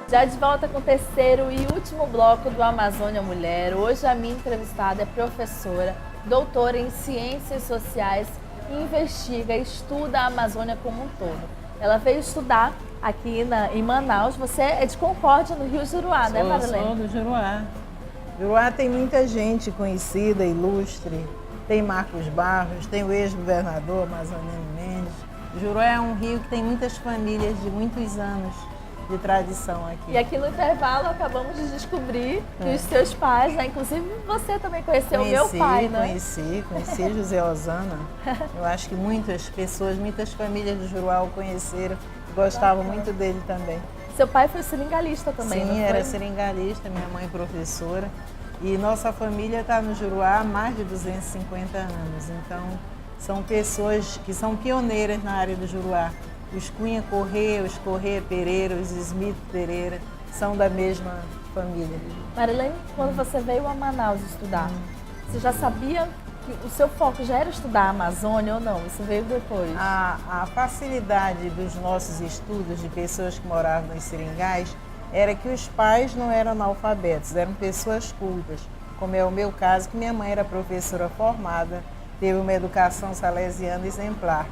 Já de volta com o terceiro e último bloco do Amazônia Mulher. Hoje a minha entrevistada é professora, doutora em Ciências Sociais e investiga e estuda a Amazônia como um todo. Ela veio estudar aqui em Manaus. Você é de Concórdia, no Rio Juruá, né, Marilene? Sou do Juruá. Juruá tem muita gente conhecida, ilustre. Tem Marcos Barros, tem o ex-governador Amazoniano Mendes. Juruá é um rio que tem muitas famílias de muitos anos de tradição aqui. E aqui no intervalo acabamos de descobrir que os seus pais, né? Inclusive você também conheceu o meu pai, né? Conheci José Osana. Eu acho que muitas pessoas, muitas famílias do Juruá o conheceram, gostavam muito dele também. Seu pai foi seringalista também, não foi? Sim, era seringalista, minha mãe professora. E nossa família está no Juruá há mais de 250 anos. Então, são pessoas que são pioneiras na área do Juruá. Os Cunha Corrêa, os Corrêa Pereira, os Smith Pereira, são da mesma família. Marilene, quando você veio a Manaus estudar, você já sabia que o seu foco já era estudar a Amazônia ou não? Isso veio depois? A facilidade dos nossos estudos de pessoas que moravam nos seringais era que os pais não eram analfabetos, eram pessoas cultas, como é o meu caso, que minha mãe era professora formada, teve uma educação salesiana exemplar.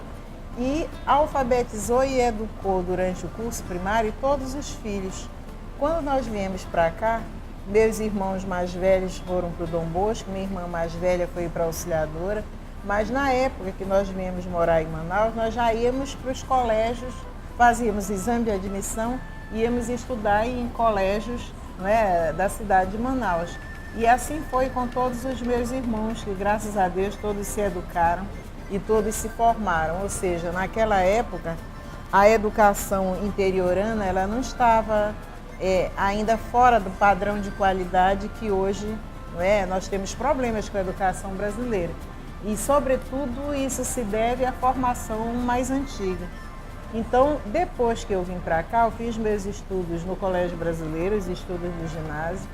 E alfabetizou e educou durante o curso primário todos os filhos. Quando nós viemos para cá, meus irmãos mais velhos foram para o Dom Bosco, minha irmã mais velha foi para a Auxiliadora, mas na época que nós viemos morar em Manaus, nós já íamos para os colégios, fazíamos exame de admissão, íamos estudar em colégios, né, da cidade de Manaus. E assim foi com todos os meus irmãos, que graças a Deus todos se educaram e todos se formaram, ou seja, naquela época a educação interiorana ela não estava ainda fora do padrão de qualidade que hoje, não é? Nós temos problemas com a educação brasileira e sobretudo isso se deve à formação mais antiga. Então, depois que eu vim para cá, eu fiz meus estudos no Colégio Brasileiro, os estudos do ginásio,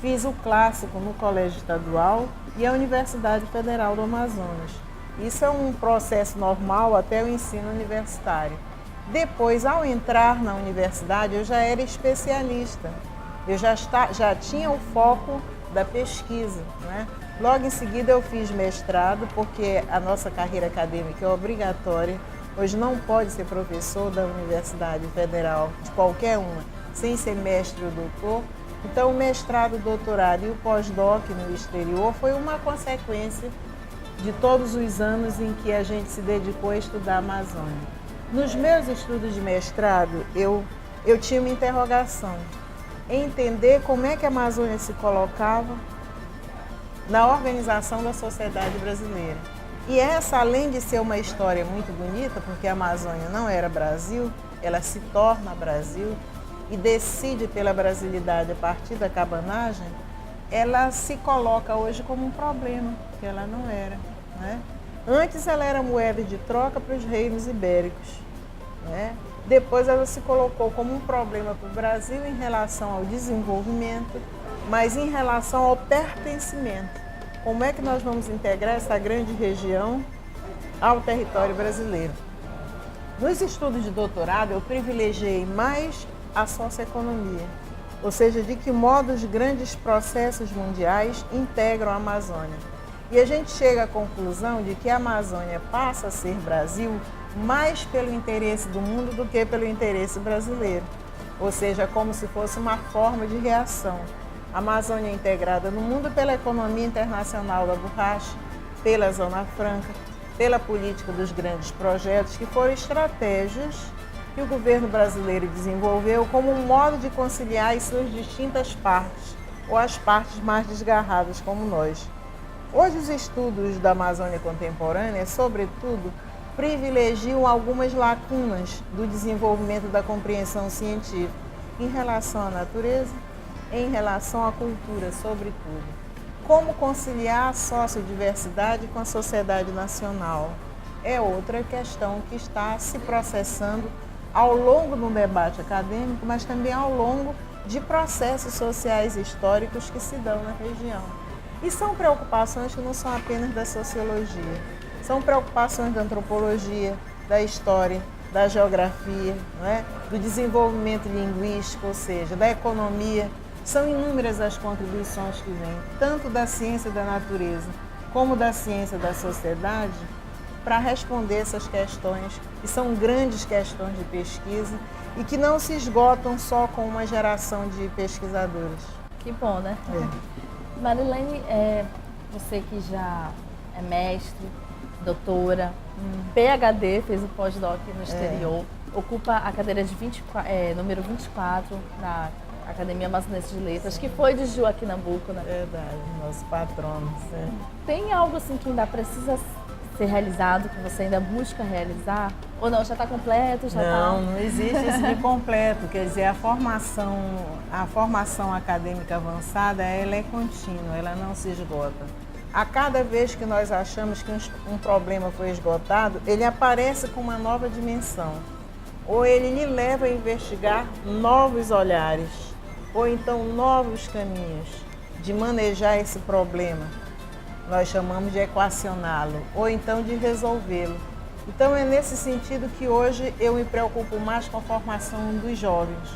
fiz o clássico no Colégio Estadual e a Universidade Federal do Amazonas. Isso é um processo normal até o ensino universitário. Depois, ao entrar na universidade, eu já era especialista. Eu já tinha o foco da pesquisa, né? Logo em seguida, eu fiz mestrado, porque a nossa carreira acadêmica é obrigatória. Hoje não pode ser professor da Universidade Federal, de qualquer uma, sem ser mestre ou doutor. Então, o mestrado, o doutorado e o pós-doc no exterior foi uma consequência de todos os anos em que a gente se dedicou a estudar a Amazônia. Nos meus estudos de mestrado, eu tinha uma interrogação, em entender como é que a Amazônia se colocava na organização da sociedade brasileira. E essa, além de ser uma história muito bonita, porque a Amazônia não era Brasil, ela se torna Brasil e decide pela brasilidade a partir da cabanagem, ela se coloca hoje como um problema, que ela não era, né? Antes ela era moeda de troca para os reinos ibéricos, né? Depois ela se colocou como um problema para o Brasil em relação ao desenvolvimento, mas em relação ao pertencimento. Como é que nós vamos integrar essa grande região ao território brasileiro? Nos estudos de doutorado eu privilegiei mais a socioeconomia, ou seja, de que modo os grandes processos mundiais integram a Amazônia. E a gente chega à conclusão de que a Amazônia passa a ser Brasil mais pelo interesse do mundo do que pelo interesse brasileiro. Ou seja, como se fosse uma forma de reação. A Amazônia é integrada no mundo pela economia internacional da borracha, pela Zona Franca, pela política dos grandes projetos, que foram estratégias que o governo brasileiro desenvolveu como um modo de conciliar as suas distintas partes, ou as partes mais desgarradas como nós. Hoje os estudos da Amazônia contemporânea, sobretudo, privilegiam algumas lacunas do desenvolvimento da compreensão científica em relação à natureza, em relação à cultura, sobretudo. Como conciliar a sociodiversidade com a sociedade nacional? É outra questão que está se processando ao longo do debate acadêmico, mas também ao longo de processos sociais e históricos que se dão na região. E são preocupações que não são apenas da sociologia, são preocupações da antropologia, da história, da geografia, não é? Do desenvolvimento linguístico, ou seja, da economia. São inúmeras as contribuições que vêm, tanto da ciência da natureza como da ciência da sociedade, para responder essas questões, que são grandes questões de pesquisa e que não se esgotam só com uma geração de pesquisadores. Que bom, né? Marilene, você que já é mestre, doutora, PhD, fez o pós-doc no exterior, ocupa a cadeira de número 24 na Academia Amazonense de Letras, que foi de Joaquim Nabuco, né? Verdade, nosso patrono. Tem algo assim que ainda precisa ser realizado, que você ainda busca realizar? Ou não, já está completo? Não existe isso de completo. Quer dizer, a formação acadêmica avançada, ela é contínua, ela não se esgota. A cada vez que nós achamos que um problema foi esgotado, ele aparece com uma nova dimensão. Ou ele lhe leva a investigar novos olhares, ou então novos caminhos de manejar esse problema. Nós chamamos de equacioná-lo, ou então de resolvê-lo. Então é nesse sentido que hoje eu me preocupo mais com a formação dos jovens.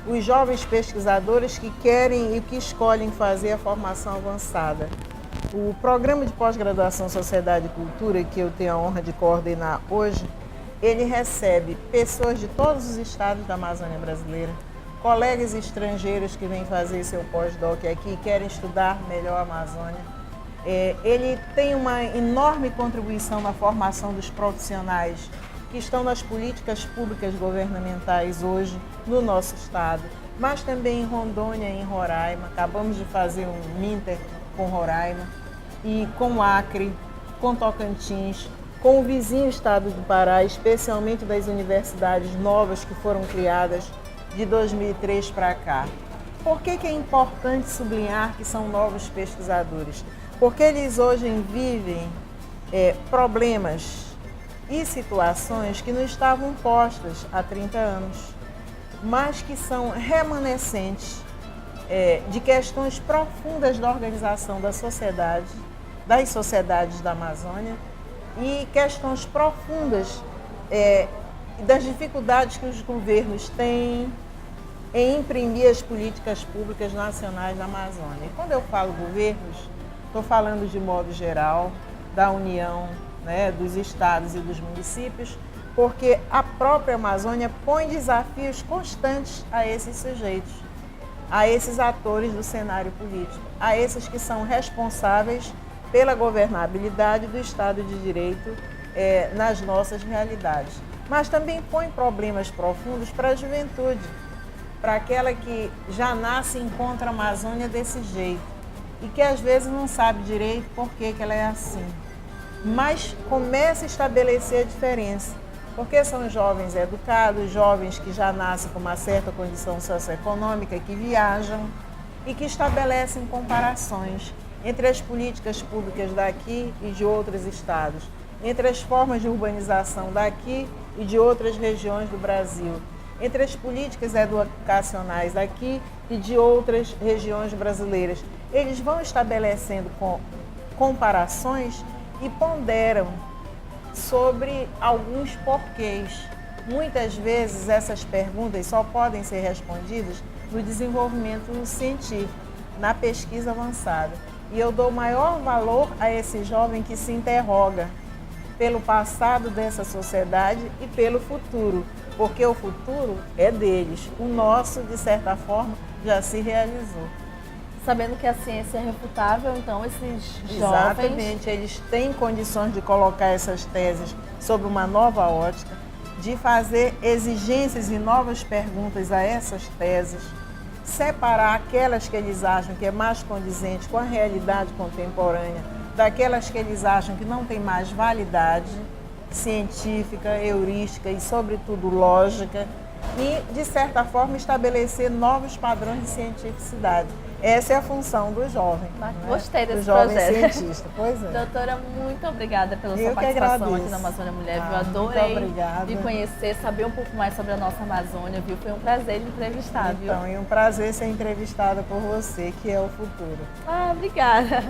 Os jovens pesquisadores que querem e que escolhem fazer a formação avançada. O programa de pós-graduação Sociedade e Cultura, que eu tenho a honra de coordenar hoje, ele recebe pessoas de todos os estados da Amazônia brasileira, colegas estrangeiros que vêm fazer seu pós-doc aqui e querem estudar melhor a Amazônia. Ele tem uma enorme contribuição na formação dos profissionais que estão nas políticas públicas governamentais hoje no nosso estado, mas também em Rondônia e em Roraima. Acabamos de fazer um Minter com Roraima e com Acre, com Tocantins, com o vizinho estado do Pará, especialmente das universidades novas que foram criadas de 2003 para cá. Por que é importante sublinhar que são novos pesquisadores? Porque eles hoje vivem problemas e situações que não estavam postas há 30 anos, mas que são remanescentes de questões profundas da organização da sociedade, das sociedades da Amazônia, e questões profundas das dificuldades que os governos têm em imprimir as políticas públicas nacionais da Amazônia. E quando eu falo governos, estou falando de modo geral da União, né, dos estados e dos municípios, porque a própria Amazônia põe desafios constantes a esses sujeitos, a esses atores do cenário político, a esses que são responsáveis pela governabilidade do Estado de Direito nas nossas realidades. Mas também põe problemas profundos para a juventude, para aquela que já nasce e encontra a Amazônia desse jeito e que às vezes não sabe direito por que ela é assim. Mas começa a estabelecer a diferença, porque são jovens educados, jovens que já nascem com uma certa condição socioeconômica, que viajam e que estabelecem comparações entre as políticas públicas daqui e de outros estados, entre as formas de urbanização daqui e de outras regiões do Brasil, entre as políticas educacionais daqui e de outras regiões brasileiras. Eles vão estabelecendo comparações e ponderam sobre alguns porquês. Muitas vezes essas perguntas só podem ser respondidas no desenvolvimento científico, na pesquisa avançada. E eu dou maior valor a esse jovem que se interroga pelo passado dessa sociedade e pelo futuro, porque o futuro é deles. O nosso, de certa forma, já se realizou. Sabendo que a ciência é refutável, então esses jovens... Exatamente, eles têm condições de colocar essas teses sob uma nova ótica, de fazer exigências e novas perguntas a essas teses, separar aquelas que eles acham que é mais condizente com a realidade contemporânea, daquelas que eles acham que não tem mais validade científica, heurística e, sobretudo, lógica, e, de certa forma, estabelecer novos padrões de cientificidade. essa é a função do jovem. Mas né? gostei desse do jovem projeto. cientista, pois é. Doutora, muito obrigada pela sua Eu que participação aqui agradeço. na Amazônia Mulher, viu? Muito Adorei obrigada. de conhecer, saber um pouco mais sobre a nossa Amazônia, viu? Foi um prazer lhe entrevistar, viu? Então, e um prazer ser entrevistada por você, que é o futuro. Ah, obrigada.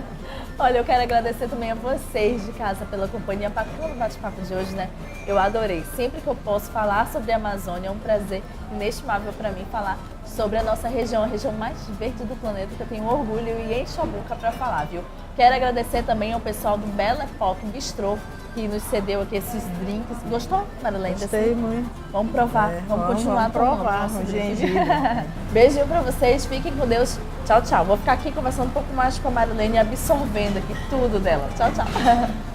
Olha, eu quero agradecer também a vocês de casa pela companhia no bate-papo de hoje, né? Eu adorei. Sempre que eu posso falar sobre a Amazônia, é um prazer inestimável para mim falar sobre a nossa região, a região mais verde do planeta, que eu tenho orgulho e encho a boca para falar, viu? Quero agradecer também ao pessoal do Belle Époque Bistrô, que nos cedeu aqui esses drinks. Gostou, Marilene? Gostei muito. Vamos provar, vamos continuar vamos tomando provar nosso um drink. gengibre. Beijinho pra vocês, fiquem com Deus. Tchau, tchau. Vou ficar aqui conversando um pouco mais com a Marilene, absorvendo aqui tudo dela. Tchau, tchau.